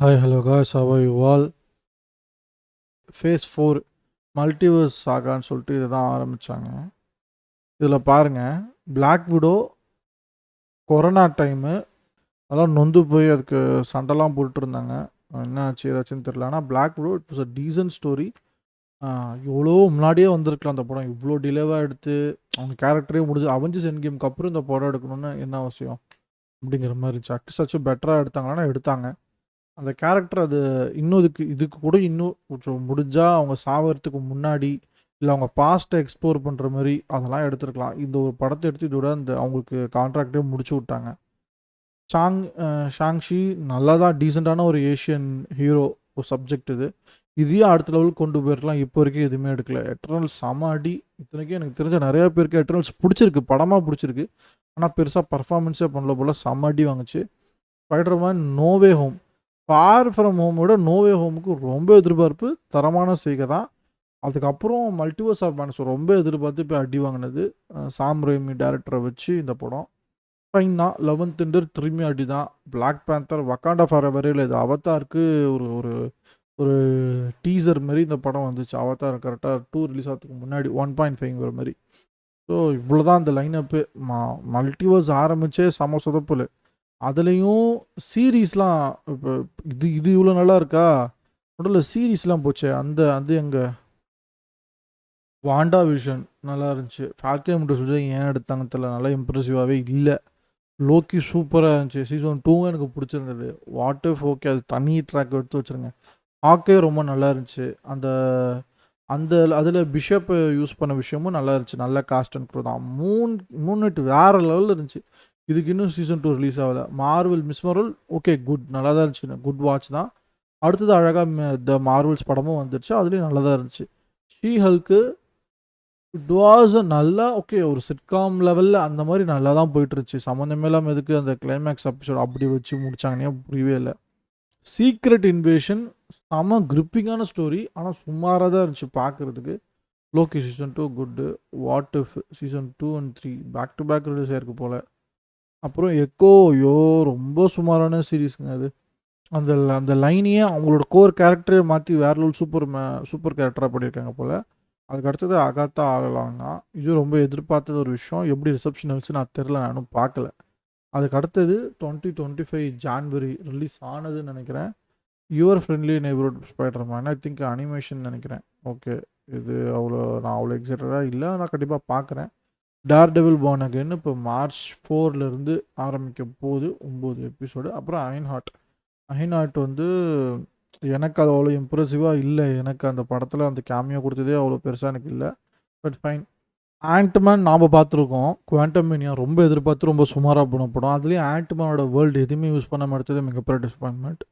Hi, hello guys, how are you all? Phase 4 multiverse சாகான்னு சொல்லிட்டு இதை தான் ஆரம்பித்தாங்க. இதில் பாருங்கள், பிளாக் விடோ கொரோனா டைமு அதெல்லாம் நொந்து போய் அதுக்கு சண்டைலாம் போட்டுருந்தாங்க. என்ன ஆச்சு ஏதாச்சுன்னு தெரியல. ஆனால் Black Widow it was a decent story. எவ்வளோ முன்னாடியே வந்திருக்கலாம் அந்த படம். இவ்வளோ டிலேவாக எடுத்து அவங்க கேரக்டரே முடிஞ்சு அவெஞ்சர்ஸ் எண்ட் கேமுக்கு அப்புறம் இந்த படம் எடுக்கணும்னு என்ன அவசியம் அப்படிங்கிற மாதிரி இருந்துச்சு. அட்லீஸ்ட் பெட்டராக எடுத்தாங்கன்னா எடுத்தாங்க. அந்த கேரக்டர் அது இன்னும் இதுக்கு கூட இன்னும் கொஞ்சம் முடிஞ்சால் அவங்க சாவறதுக்கு முன்னாடி இல்லை அவங்க பாஸ்ட்டை எக்ஸ்ப்ளோர் பண்ணுற மாதிரி அதெல்லாம் எடுத்துருக்கலாம். இந்த ஒரு படத்தை எடுத்து இதோட அந்த அவங்களுக்கு கான்ட்ராக்டே முடிச்சு விட்டாங்க. ஷாங்ஷி நல்லா தான் டீசெண்டான ஒரு ஏஷியன் ஹீரோ ஒரு சப்ஜெக்ட் இது. இதையும் அடுத்த லெவலுக்கு கொண்டு போயிருக்கலாம். இப்போ வரைக்கும் எதுவுமே எடுக்கல. எட்டர்னல்ஸ் செம அடி. இத்தனைக்கும் எனக்கு தெரிஞ்ச நிறையா பேருக்கு எட்டர்னல்ஸ் பிடிச்சிருக்கு, படமாக பிடிச்சிருக்கு. ஆனால் பெருசாக பர்ஃபார்மன்ஸே பண்ணல போல். செம அடி வாங்குச்சு. ஸ்பைடர்மேன் நோவே ஹோம் ஃபார் ஃப்ரம் ஹோமோட நோவே ஹோமுக்கு ரொம்ப எதிர்பார்ப்பு. தரமான செய்கை தான். அதுக்கப்புறம் மல்டிவர்ஸ் ஆஃப் மேட்ஸ் ரொம்ப எதிர்பார்த்து போய் அடி வாங்கினது. சாம் ரேமி டேரக்டரை வச்சு இந்த படம் ஃபைன் தான். 11th Thunder திரும்பி அடி தான். பிளாக் பேந்தர் வக்காண்டா ஃபார் எவரில் இது அவதாருக்கு ஒரு ஒரு ஒரு டீசர் மாதிரி இந்த படம் வந்துச்சு. அவதார் கரெக்டாக 2 ரிலீஸ் ஆகிறதுக்கு முன்னாடி 1.5 மாதிரி. ஸோ இவ்வளோ தான் அந்த லைனப்பு. மல்டிவர்ஸ் ஆரம்பித்தே செம சொதப்புல. அதுலேயும் சீரீஸ்லாம் இப்போ இது இவ்வளோ நல்லா இருக்கா? நடுவில் சீரீஸ்லாம் போச்சே, அது எங்கே? வாண்டா விஷன் நல்லா இருந்துச்சு. ஃபால்கன் வின்டர் சோல்ஜர் ஏன் எடுத்தாங்க தெரியல, நல்லா இம்ப்ரெசிவாகவே இல்லை. லோக்கி சூப்பராக இருந்துச்சு. சீசன் 2 எனக்கு பிடிச்சிருந்தது. வாட் இஃப் ஓகே அது தனி ட்ராக் எடுத்து வச்சுருங்க. ஹாக்கே ரொம்ப நல்லா இருந்துச்சு. அந்த அந்த அதில் பிஷப்பை யூஸ் பண்ண விஷயமும் நல்லா இருந்துச்சு. நல்ல காஸ்ட் அண்ட் க்ரூ தான். மூணு வேறு லெவலில் இருந்துச்சு. இதுக்கு இன்னும் சீசன் 2 ரிலீஸ் ஆகலை. Marvel miss Marvel okay good, நல்லா தான் இருந்துச்சு, குட் வாட்ச் தான். அடுத்தது அழகாக த மார்வல்ஸ் படமும் வந்துருச்சு, அதுலேயும் நல்லா தான் இருந்துச்சு. ஷீ ஹல்க்கு இட் வாஸ் நல்லா ஓகே, ஒரு சிட்காம் லெவலில் அந்த மாதிரி நல்லா தான் போயிட்டுருச்சு. சம்மந்தமே இல்லாமல் எதுக்கு அந்த கிளைமேக்ஸ் எபிசோட் அப்படி வச்சு முடிச்சாங்கன்னே புரியவே இல்லை. சீக்ரெட் இன்வேஷன் செம கிரிப்பிங்கான ஸ்டோரி, ஆனால் சுமாராக தான் இருந்துச்சு பார்க்குறதுக்கு. Loki season 2 good. What if season 2 and 3 back to back release ஆயிருக்கு போல். அப்புறம் எக்கோ ஐயோ ரொம்ப சுமாரான சீரீஸுங்க அது. அந்த அந்த லைனையே அவங்களோட கோர் கேரக்டரே மாற்றி வேற லெவல் சூப்பர் கேரக்டராக பண்ணியிருக்காங்க போல். அதுக்கு அடுத்தது அகாத்தா ஆகலாம்னா இது ரொம்ப எதிர்பார்த்தது ஒரு விஷயம். எப்படி ரிசப்ஷன் இருந்துச்சு நான் தெரில, நானும் பார்க்கல. அதுக்கு அடுத்தது 2025 ஜான்வரி ரிலீஸ் ஆனதுன்னு நினைக்கிறேன். Your friendly neighbourhood Spiderman. I think animation நினைக்கிறேன். ஓகே, இது நான் அவ்வளோ எக்ஸைட்டடாக இல்லை, நான் கண்டிப்பாக பார்க்குறேன். டேர் டெவில் பார்ன் அகைன் இப்போ March 4 ஆரம்பிக்க போகுது, 9 எபிசோடு. அப்புறம் அயன்ஹார்ட் வந்து எனக்கு அது அவ்வளோ இம்ப்ரெசிவாக இல்லை. எனக்கு அந்த படத்தில் அந்த கேமியோ கொடுத்ததே அவ்வளோ பெருசாக எனக்கு இல்லை. But fine. ஆண்ட்மேன் நாம் பார்த்துருக்கோம். குவாண்டமினியா ரொம்ப எதிர்பார்த்து ரொம்ப சுமாராக போன படம். அதுலேயும் ஆண்ட்மேனோட வேர்ல்டு எதுவுமே யூஸ் பண்ண எடுத்தது மிகப்பெரிய disappointment.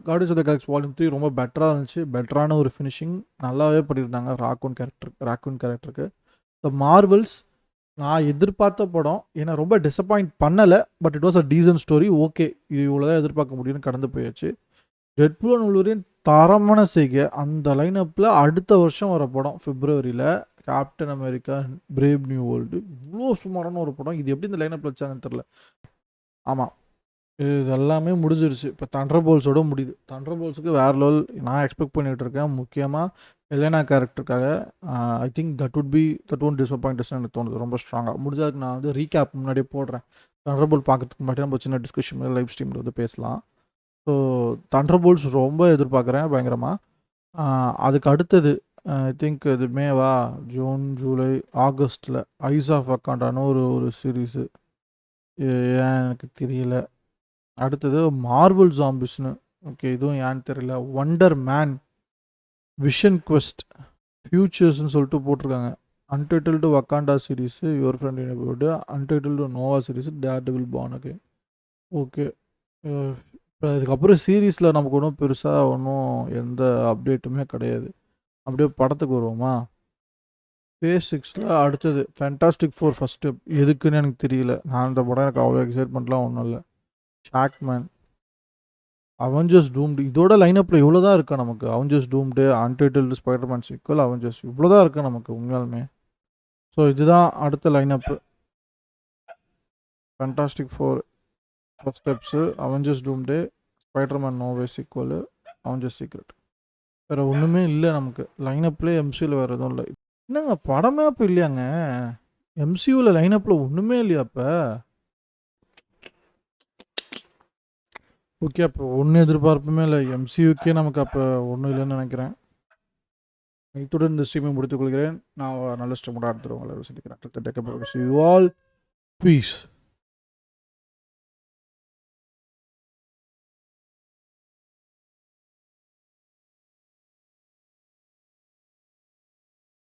Guardians of the Galaxy volume 3 ரொம்ப பெட்டராக இருந்துச்சு. பெட்டரான ஒரு ஃபினிஷிங் நல்லாவே பண்ணியிருந்தாங்க ராக்கூன் கேரக்டருக்கு. த மார்வல்ஸ் நான் எதிர்பார்த்த படம் ஏன்னா ரொம்ப டிசப்பாயிண்ட் பண்ணலை. But it was a decent story. Okay, இது இவ்வளோ தான் எதிர்பார்க்க முடியும்னு கடந்து போயாச்சு. டெட்பூல் அண்ட் உள்வரின் தரமான செய்கை. அந்த லைனப்பில் அடுத்த வருஷம் வர படம் பிப்ரவரியில் captain America brave new world. இவ்வளோ சுமாரான ஒரு படம். இது எப்படி இந்த லைனப்பில் வச்சாங்கன்னு தெரில. ஆமாம், இது எல்லாமே முடிஞ்சிருச்சு. இப்போ தண்டர் போல்ஸோட முடியுது. தண்டர் போல்ஸுக்கு வேறு லெவல் நான் எக்ஸ்பெக்ட் பண்ணிகிட்டு இருக்கேன். முக்கியமாக எலேனா கேரக்டருக்காக. ஐ திங்க் தட் ஒன்ட் டிசப்பாயிண்ட்ஸ்னு எனக்கு தோணுது ரொம்ப ஸ்ட்ராங்காக. முடிஞ்சதுக்கு நான் வந்து ரீகேப் முன்னாடியே போடுறேன். தண்டர் போல் பார்க்கறதுக்கு முன்னாடி நம்ம சின்ன டிஸ்கஷன் லைவ் ஸ்ட்ரீமில் வந்து பேசலாம். ஸோ தண்டர் போல்ஸ் ரொம்ப எதிர்பார்க்குறேன் பயங்கரமாக. அதுக்கு அடுத்தது ஐ திங்க் இது மேவா, ஜூன், ஜூலை, ஆகஸ்ட்டில் ஐஸ் ஆஃப் வக்காண்டான ஒரு சீரீஸு. ஏன் எனக்கு தெரியல. அடுத்தது மார்வல் ஜாம்பிஸ்னு. ஓகே, இதுவும் ஏன்னு தெரியல. ஒண்டர் மேன், விஷன் குவெஸ்ட், ஃபியூச்சர்ஸ்னு சொல்லிட்டு போட்டிருக்காங்க. Untitled Wakanda series, your friend neighbourhood, untitled Nova series, Daredevil Born Again. Okay, இப்போ இதுக்கப்புறம் சீரீஸில் நமக்கு ஒன்றும் பெருசாக ஒன்றும் எந்த அப்டேட்டுமே கிடையாது. அப்படியே படத்துக்கு வருவோமா? ஃபேஸ் 6 அடுத்தது ஃபேண்டாஸ்டிக் 4 ஃபர்ஸ்ட் ஸ்டெப். எதுக்குன்னு எனக்கு தெரியல. நான் அந்த படம் எனக்கு அவ்வளோ எக்ஸைட்மெண்ட்லாம் ஒன்றும் இல்லை. ஷாக்மேன், அவெஞ்சர்ஸ் டூம்டு. இதோட லைனப்பில் இவ்வளோ தான் இருக்கா நமக்கு. Avengers Doomsday, untitled Spiderman sequel, Avengers இவ்வளோ தான் இருக்கா நமக்கு உண்மையாலுமே. ஸோ இதுதான் அடுத்த lineup. Fantastic 4 first steps, Avengers Doomsday, Spiderman No Way sequel, Avengers Secret. வேறு ஒன்றுமே இல்லை நமக்கு. லைனப்லேயே எம்சியூவில் வேறு எதுவும் இல்லை. என்னங்க படமே அப்போ இல்லையாங்க? எம்சியூவில் லைனப்பில் ஒன்றுமே இல்லையா அப்போ? ஓகே, அப்போ ஒன்றும் எதிர்பார்ப்புமே இல்லை. எம்சியூக்கே நமக்கு அப்போ ஒன்றும் இல்லைன்னு நினைக்கிறேன். இத்துடன் இந்த ஸ்ட்ரீமை முடித்துக் கொள்கிறேன். நான் நல்ல ஸ்ட்ரீமோட அடுத்து உங்களை சந்திக்கிறேன். You all piece.